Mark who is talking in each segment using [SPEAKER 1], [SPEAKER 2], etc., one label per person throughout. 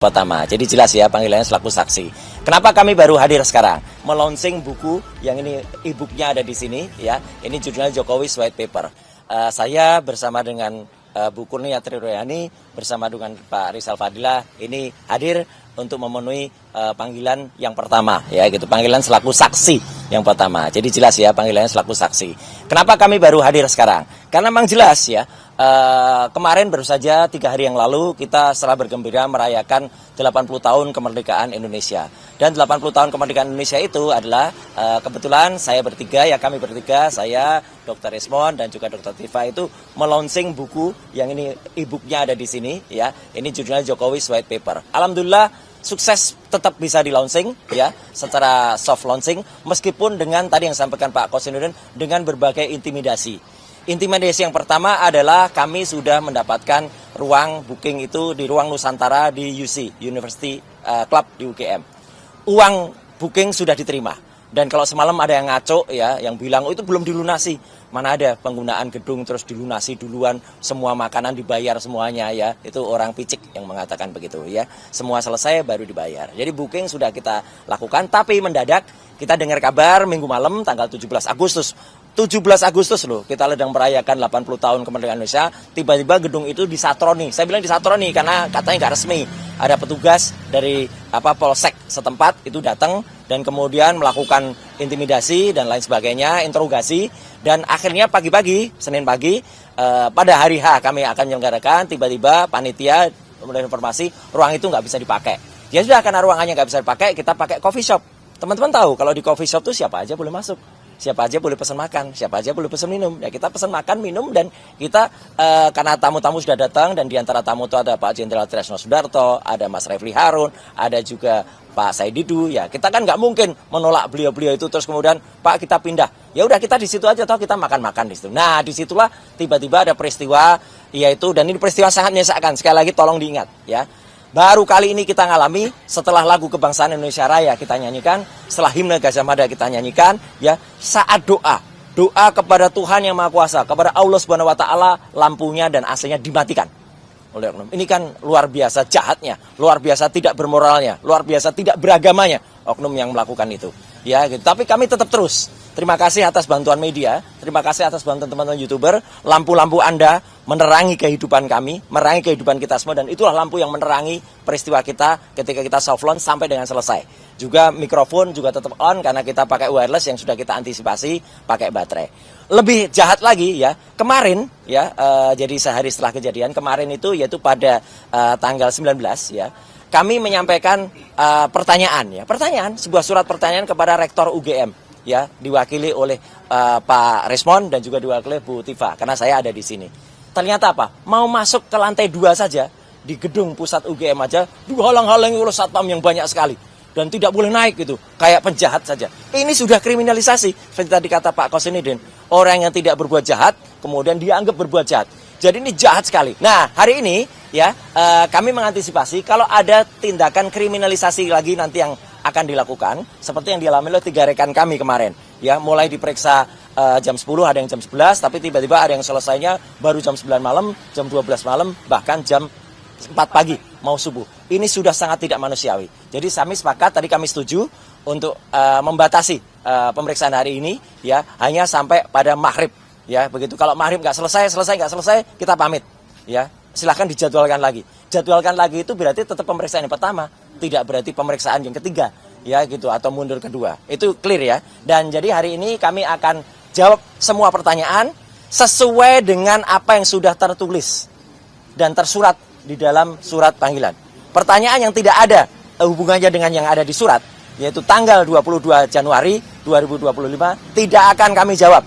[SPEAKER 1] Pertama, jadi jelas ya panggilannya selaku saksi. Kenapa kami baru hadir sekarang? Melaunching buku yang ini e-booknya ada di sini ya. Ini judulnya Jokowi's White Paper. Saya bersama dengan Bu Kurnia Triroyani bersama dengan Pak Rizal Fadila ini hadir untuk memenuhi panggilan yang pertama ya gitu. Panggilan selaku saksi yang pertama. Jadi jelas ya panggilannya selaku saksi. Kenapa kami baru hadir sekarang? Karena memang jelas ya. Kemarin baru saja 3 hari yang lalu kita setelah bergembira merayakan 80 tahun kemerdekaan Indonesia. Dan 80 tahun kemerdekaan Indonesia itu adalah kebetulan saya bertiga, ya kami bertiga, saya, Dr. Resmond dan juga Dr. Tifa itu melaunching buku yang ini e-booknya ada di sini ya. Ini judulnya Jokowi's White Paper. Alhamdulillah sukses tetap bisa di launching ya secara soft launching meskipun dengan tadi yang sampaikan Pak Kosinudin dengan berbagai intimidasi. Intimidasi yang pertama adalah kami sudah mendapatkan ruang booking itu di ruang Nusantara di UC, University Club di UGM. Uang booking sudah diterima. Dan kalau semalam ada yang ngaco ya, yang bilang oh, itu belum dilunasi. Mana ada penggunaan gedung terus dilunasi duluan, semua makanan dibayar semuanya ya. Itu orang picik yang mengatakan begitu ya. Semua selesai baru dibayar. Jadi booking sudah kita lakukan, tapi mendadak kita dengar kabar minggu malam tanggal 17 Agustus. 17 Agustus loh, kita sedang merayakan 80 tahun kemerdekaan Indonesia, tiba-tiba gedung itu disatroni. Saya bilang disatroni karena katanya nggak resmi. Ada petugas dari Polsek setempat itu datang dan kemudian melakukan intimidasi dan lain sebagainya, interogasi. Dan akhirnya pagi-pagi, Senin pagi, pada hari H kami akan menyelenggarakan, tiba-tiba panitia memberikan informasi ruang itu nggak bisa dipakai. Ya sudah, karena ruangannya nggak bisa dipakai, kita pakai coffee shop. Teman-teman tahu kalau di coffee shop itu siapa aja boleh masuk. Siapa aja boleh pesan makan, siapa aja boleh pesan minum. Ya kita pesan makan, minum, dan kita karena tamu-tamu sudah datang dan diantara tamu itu ada Pak Jenderal Tresno Sudarto, ada Mas Refli Harun, ada juga Pak Saididu. Ya kita kan nggak mungkin menolak beliau-beliau itu terus kemudian Pak kita pindah. Ya udah kita di situ aja atau kita makan-makan di situ. Nah disitulah tiba-tiba ada peristiwa yaitu, dan ini peristiwa sangat menyesakkan. Sekali lagi tolong diingat ya. Baru kali ini kita ngalami setelah lagu Kebangsaan Indonesia Raya kita nyanyikan, setelah himne Gajah Mada kita nyanyikan, ya saat doa kepada Tuhan yang Maha Kuasa, kepada Allah Subhanahu Wa Taala, lampunya dan AC-nya dimatikan oleh oknum. Ini kan luar biasa jahatnya, luar biasa tidak bermoralnya, luar biasa tidak beragamanya oknum yang melakukan itu. Ya, gitu. Tapi kami tetap terus. Terima kasih atas bantuan media, terima kasih atas bantuan teman-teman YouTuber, lampu-lampu Anda menerangi kehidupan kami, menerangi kehidupan kita semua, dan itulah lampu yang menerangi peristiwa kita ketika kita soft launch sampai dengan selesai. Juga mikrofon juga tetap on karena kita pakai wireless yang sudah kita antisipasi pakai baterai. Lebih jahat lagi ya, kemarin ya, jadi sehari setelah kejadian kemarin itu yaitu pada tanggal 19 ya, kami menyampaikan pertanyaan, sebuah surat pertanyaan kepada Rektor UGM. Ya, diwakili oleh Pak Resmond dan juga diwakili Bu Tifa karena saya ada di sini. Ternyata apa? Mau masuk ke lantai 2 saja di gedung pusat UGM aja dihalang-halangi oleh satpam yang banyak sekali dan tidak boleh naik gitu, kayak penjahat saja. Ini sudah kriminalisasi. Seperti tadi kata Pak Kosinudin, orang yang tidak berbuat jahat kemudian dianggap berbuat jahat. Jadi ini jahat sekali. Nah, hari ini ya kami mengantisipasi kalau ada tindakan kriminalisasi lagi nanti yang akan dilakukan seperti yang dialami oleh 3 rekan kami kemarin ya, mulai diperiksa jam 10, ada yang jam 11, tapi tiba-tiba ada yang selesainya baru jam 9 malam, jam 12 malam, bahkan jam 4 pagi mau subuh. Ini sudah sangat tidak manusiawi. Jadi kami sepakat, tadi kami setuju untuk membatasi pemeriksaan hari ini ya hanya sampai pada maghrib ya, begitu. Kalau maghrib nggak selesai kita pamit ya, silahkan dijadwalkan lagi. Jadwalkan lagi itu berarti tetap pemeriksaan yang pertama, tidak berarti pemeriksaan yang ketiga ya gitu, atau mundur kedua. Itu clear ya. Dan jadi hari ini kami akan jawab semua pertanyaan sesuai dengan apa yang sudah tertulis dan tersurat di dalam surat panggilan. Pertanyaan yang tidak ada hubungannya dengan yang ada di surat, yaitu tanggal 22 Januari 2025, tidak akan kami jawab.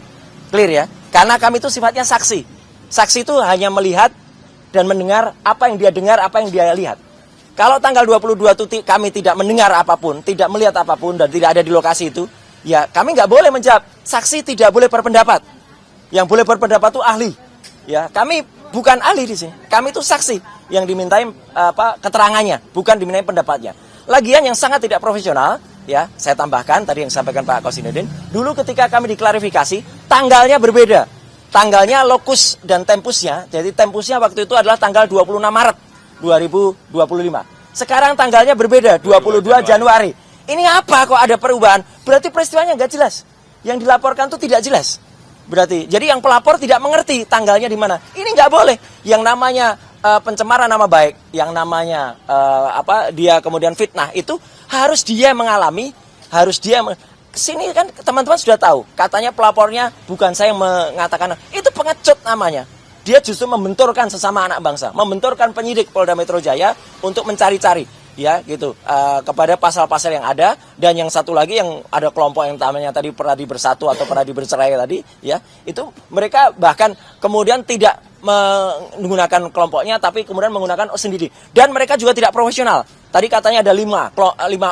[SPEAKER 1] Clear ya? Karena kami itu sifatnya saksi. Saksi itu hanya melihat dan mendengar apa yang dia dengar, apa yang dia lihat. Kalau tanggal 22 itu kami tidak mendengar apapun, tidak melihat apapun, dan tidak ada di lokasi itu, ya kami nggak boleh menjawab. Saksi tidak boleh berpendapat. Yang boleh berpendapat itu ahli. Ya, kami bukan ahli di sini. Kami itu saksi yang dimintai keterangannya, bukan dimintai pendapatnya. Lagian yang sangat tidak profesional, ya saya tambahkan tadi yang disampaikan Pak Kosinudin, dulu ketika kami diklarifikasi, tanggalnya berbeda. Tanggalnya, lokus dan tempusnya, jadi tempusnya waktu itu adalah tanggal 26 Maret 2025. Sekarang tanggalnya berbeda, 22 Januari. Ini apa kok ada perubahan? Berarti peristiwanya nggak jelas. Yang dilaporkan itu tidak jelas. Berarti, jadi yang pelapor tidak mengerti tanggalnya di mana. Ini nggak boleh. Yang namanya pencemaran nama baik, yang namanya dia kemudian fitnah, itu harus dia mengalami, harus dia kesini kan teman-teman sudah tahu. Katanya pelapornya bukan saya yang mengatakan, itu pengecut namanya. Dia justru membenturkan sesama anak bangsa, membenturkan penyidik Polda Metro Jaya untuk mencari-cari, ya gitu, kepada pasal-pasal yang ada. Dan yang satu lagi yang ada kelompok yang namanya tadi Peradi Bersatu atau Peradi Bercerai tadi, ya itu mereka bahkan kemudian tidak menggunakan kelompoknya, tapi kemudian menggunakan sendiri. Dan mereka juga tidak profesional. Tadi katanya ada 5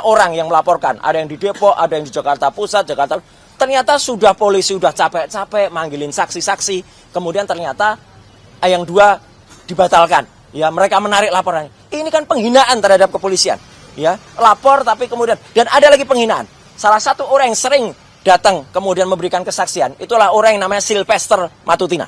[SPEAKER 1] orang yang melaporkan, ada yang di Depok, ada yang di Jakarta Pusat, Jakarta. Ternyata sudah polisi sudah capek-capek manggilin saksi-saksi, kemudian ternyata yang 2 dibatalkan. Ya, mereka menarik laporannya. Ini kan penghinaan terhadap kepolisian. Ya, lapor tapi kemudian, dan ada lagi penghinaan. Salah satu orang yang sering datang kemudian memberikan kesaksian, itulah orang yang namanya Sylvester Matutina.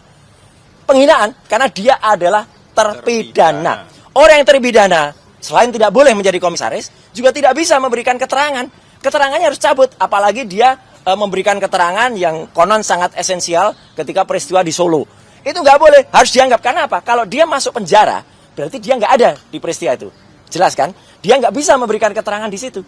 [SPEAKER 1] Penghinaan karena dia adalah terpidana. Orang yang terpidana selain tidak boleh menjadi komisaris, juga tidak bisa memberikan keterangan. Keterangannya harus cabut, apalagi dia memberikan keterangan yang konon sangat esensial ketika peristiwa di Solo. Itu nggak boleh, harus dianggap. Karena apa? Kalau dia masuk penjara, berarti dia nggak ada di peristiwa itu. Jelas kan? Dia nggak bisa memberikan keterangan di situ.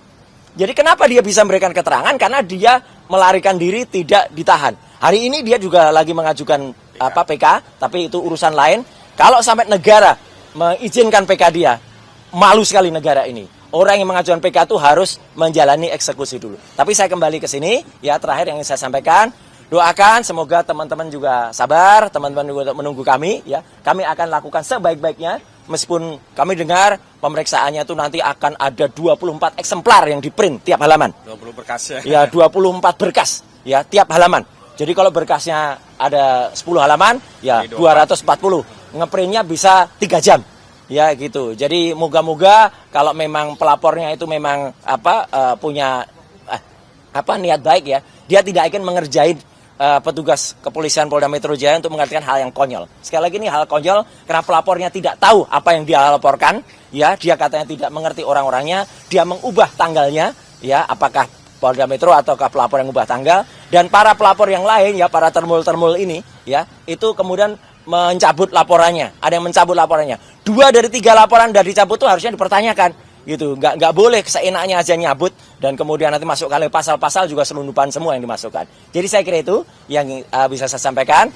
[SPEAKER 1] Jadi kenapa dia bisa memberikan keterangan? Karena dia melarikan diri, tidak ditahan. Hari ini dia juga lagi mengajukan PK, tapi itu urusan lain. Kalau sampai negara mengizinkan PK dia, malu sekali negara ini. Orang yang mengajukan PK itu harus menjalani eksekusi dulu. Tapi saya kembali ke sini, ya terakhir yang ingin saya sampaikan. Doakan semoga teman-teman juga sabar, teman-teman juga menunggu kami, ya. Kami akan lakukan sebaik-baiknya, meskipun kami dengar pemeriksaannya itu nanti akan ada 24 eksemplar yang diprint tiap halaman.
[SPEAKER 2] 20 berkas ya.
[SPEAKER 1] Ya, 24 berkas ya tiap halaman. Jadi kalau berkasnya ada 10 halaman, ya 240. Ngeprintnya bisa 3 jam. Ya gitu. Jadi moga-moga kalau memang pelapornya itu memang punya niat baik, ya, dia tidak akan mengerjain petugas kepolisian Polda Metro Jaya untuk mengerjakan hal yang konyol. Sekali lagi ini hal konyol karena pelapornya tidak tahu apa yang dia laporkan, ya, dia katanya tidak mengerti orang-orangnya, dia mengubah tanggalnya, ya, apakah Polda Metro ataukah pelapor yang ubah tanggal, dan para pelapor yang lain, ya, para termul-termul ini, ya, itu kemudian mencabut laporannya, ada yang mencabut laporannya. 2 dari 3 laporan dari dicabut itu harusnya dipertanyakan. Gitu, nggak boleh seenaknya aja nyabut dan kemudian nanti masuk kali pasal-pasal juga selundupan semua yang dimasukkan. Jadi saya kira itu yang bisa saya sampaikan.